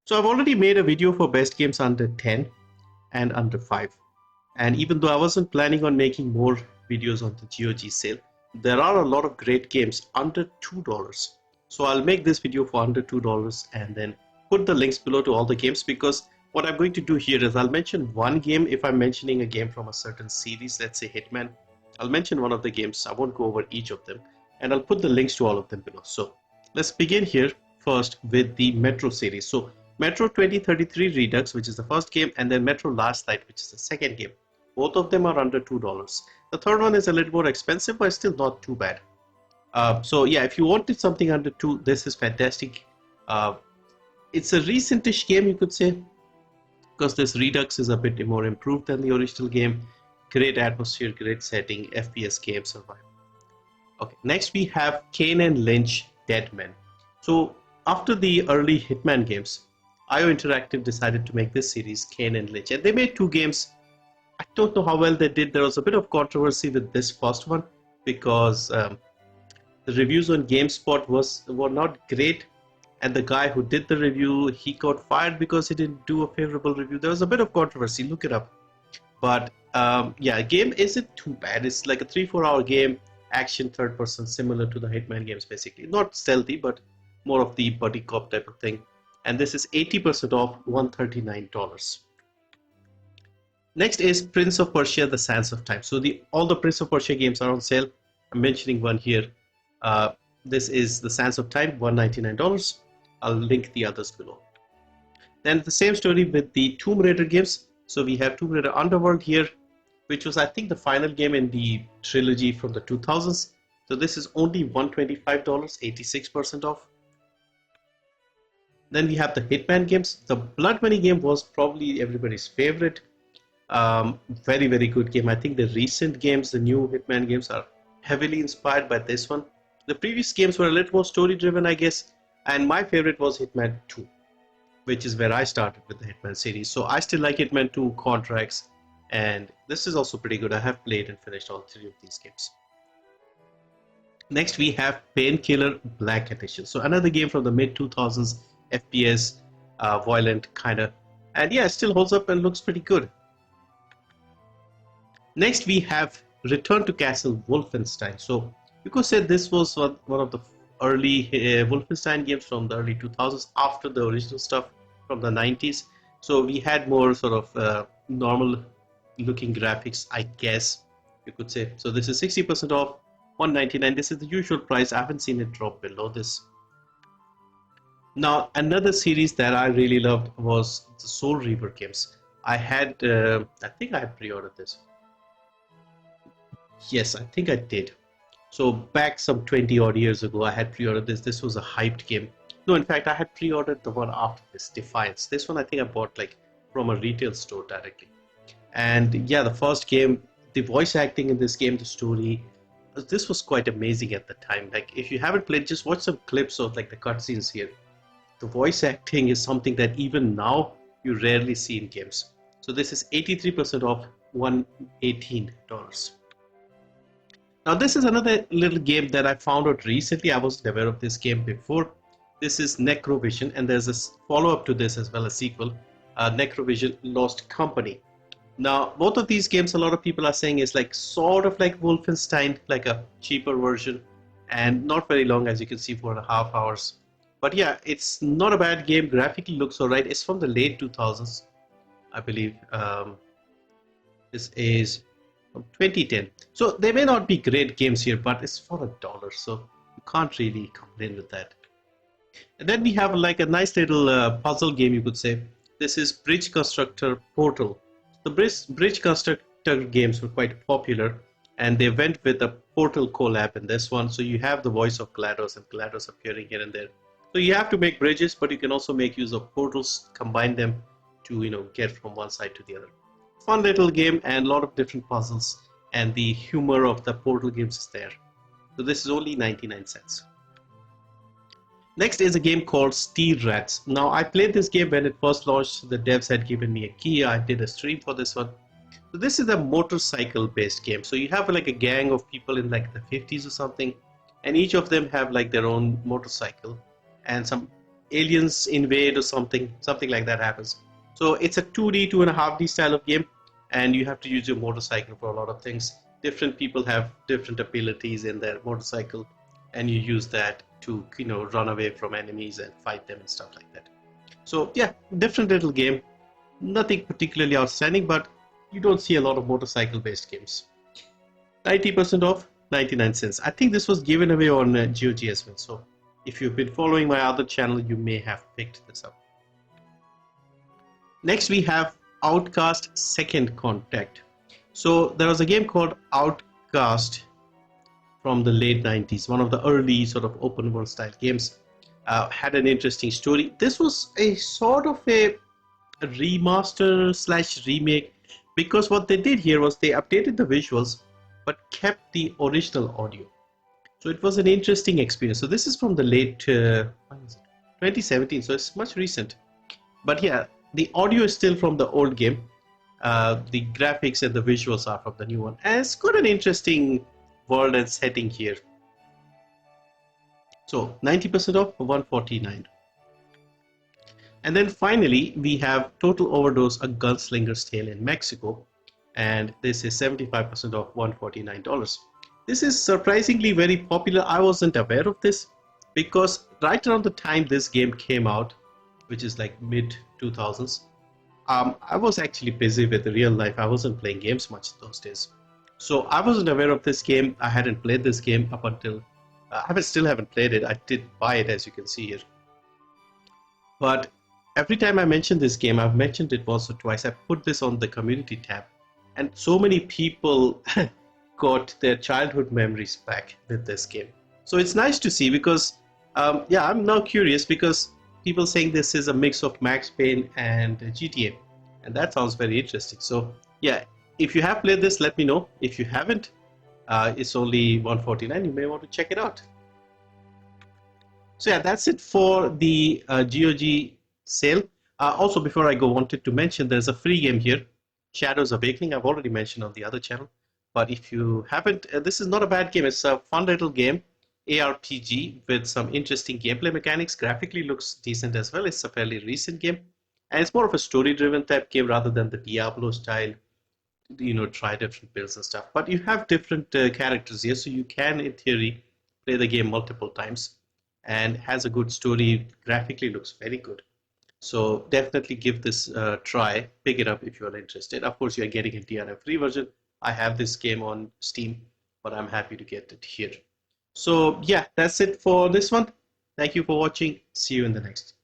So I've already made a video for best games under 10 and under 5. And even though I wasn't planning on making more videos on the GOG sale, there are a lot of great games under $2. So I'll make this video for under $2 and then put the links below to all the games, because what I'm going to do here is I'll mention one game. If I'm mentioning a game from a certain series, let's say Hitman, I'll mention one of the games. I won't go over each of them, and I'll put the links to all of them below. So let's begin here first with the Metro series. So Metro 2033 Redux, which is the first game, and then Metro Last Light, which is the second game. Both of them are under $2. The third one is a little more expensive, but still not too bad. So yeah, if you wanted something under 2, this is fantastic. It's a recentish game, you could say, because this Redux is a bit more improved than the original game. Great atmosphere, great setting, FPS game, survival. Okay, next we have Kane and Lynch Dead Men. So after the early Hitman games, IO Interactive decided to make this series, Kane and Lynch, and they made 2 games. I don't know how well they did. There was a bit of controversy with this first one because the reviews on GameSpot were not great, and the guy who did the review, he got fired because he didn't do a favorable review. There was a bit of controversy, look it up. But yeah, game isn't too bad. It's like a 3-4 hour game, action third person, similar to the Hitman games basically. Not stealthy, but more of the buddy cop type of thing. And this is 80% off, $139. Next is Prince of Persia: The Sands of Time. So all the Prince of Persia games are on sale. I'm mentioning one here. This is The Sands of Time, $199. I'll link the others below. Then the same story with the Tomb Raider games. So we have Tomb Raider Underworld here, which was I think the final game in the trilogy from the 2000s. So this is only $125, 86% off. Then we have the Hitman games. The Blood Money game was probably everybody's favorite. Very, very good game. I think the recent games, the new Hitman games, are heavily inspired by this one. The previous games were a little more story driven, I guess, and my favorite was Hitman 2, which is where I started with the Hitman series. So I still like Hitman 2, Contracts, and this is also pretty good. I have played and finished all 3 of these games. Next we have Painkiller Black Edition. So another game from the mid 2000s, FPS, violent kinda, and yeah, it still holds up and looks pretty good. Next we have Return to Castle Wolfenstein. So you could say this was one of the early Wolfenstein games from the early 2000s, after the original stuff from the 90s. So we had more sort of normal looking graphics, I guess you could say. So this is 60% off, $199. This is the usual price. I haven't seen it drop below this. Now another series that I really loved was the Soul Reaver games. I think I had pre-ordered this. Yes, I think I did. So back some 20 odd years ago, I had pre-ordered this. This was a hyped game. No, in fact, I had pre-ordered the one after this, Defiance. This one I think I bought like from a retail store directly. And yeah, the first game, the voice acting in this game, the story, this was quite amazing at the time. Like if you haven't played, just watch some clips of like the cutscenes here. The voice acting is something that even now you rarely see in games. So this is 83% off, $118. Now this is another little game that I found out recently. I wasn't aware of this game before. This is Necrovision, and there's a follow-up to this as well, a sequel, Necrovision Lost Company. Now both of these games, a lot of people are saying, is like sort of like Wolfenstein, like a cheaper version, and not very long, as you can see, 4.5 hours. But yeah, it's not a bad game. Graphically looks alright. It's from the late 2000s, I believe. This is from 2010. So they may not be great games here, but it's for $1, so you can't really complain with that. And then we have like a nice little puzzle game, you could say. This is Bridge Constructor Portal. The Bridge Constructor games were quite popular, and they went with a Portal collab in this one. So you have the voice of GLaDOS and GLaDOS appearing here and there. So you have to make bridges, but you can also make use of portals, combine them to get from one side to the other. Fun little game and a lot of different puzzles, and the humor of the Portal games is there. So this is only 99 cents. Next is a game called Steel Rats. Now I played this game when it first launched. The devs had given me a key. I did a stream for this one. So this is a motorcycle based game. So you have like a gang of people in like the 50s or something, and each of them have like their own motorcycle, and some aliens invade or something like that happens. So it's a 2D, 2.5D style of game, and you have to use your motorcycle for a lot of things. Different people have different abilities in their motorcycle, and you use that to run away from enemies and fight them and stuff like that. So yeah, different little game, nothing particularly outstanding, but you don't see a lot of motorcycle based games. 90% off, 99 cents. I think this was given away on GOG as well. So if you've been following my other channel, you may have picked this up. Next, we have Outcast Second Contact. So there was a game called Outcast from the late 90s, one of the early sort of open world style games. Had an interesting story. This was a sort of a remaster slash remake, because what they did here was they updated the visuals but kept the original audio. So it was an interesting experience. So this is from the late 2017, so it's much recent. But yeah, the audio is still from the old game. The graphics and the visuals are from the new one. And it's got an interesting world and setting here. So 90% off for $149. And then finally, we have Total Overdose, A Gunslinger's Tale in Mexico. And this is 75% off, $149. This is surprisingly very popular. I wasn't aware of this because right around the time this game came out, which is like mid 2000s, I was actually busy with the real life. I wasn't playing games much those days. So I wasn't aware of this game. I hadn't played this game up until, still haven't played it. I did buy it, as you can see here. But every time I mention this game, I've mentioned it once or twice. I put this on the community tab, and so many people got their childhood memories back with this game. So it's nice to see because, yeah, I'm now curious because people saying this is a mix of Max Payne and GTA, and that sounds very interesting. So yeah, if you have played this, let me know. If you haven't, it's only $149. You may want to check it out. So yeah, that's it for the GOG sale. Also, before I go, wanted to mention there's a free game here, Shadows Awakening. I've already mentioned on the other channel, but if you haven't, this is not a bad game. It's a fun little game, ARPG with some interesting gameplay mechanics. Graphically looks decent as well. It's a fairly recent game, and it's more of a story-driven type game rather than the Diablo style, try different builds and stuff. But you have different characters here, so you can, in theory, play the game multiple times, and has a good story. Graphically looks very good. So definitely give this a try. Pick it up if you are interested. Of course, you are getting a DRM-free version. I have this game on Steam, but I'm happy to get it here. So yeah, that's it for this one. Thank you for watching. See you in the next.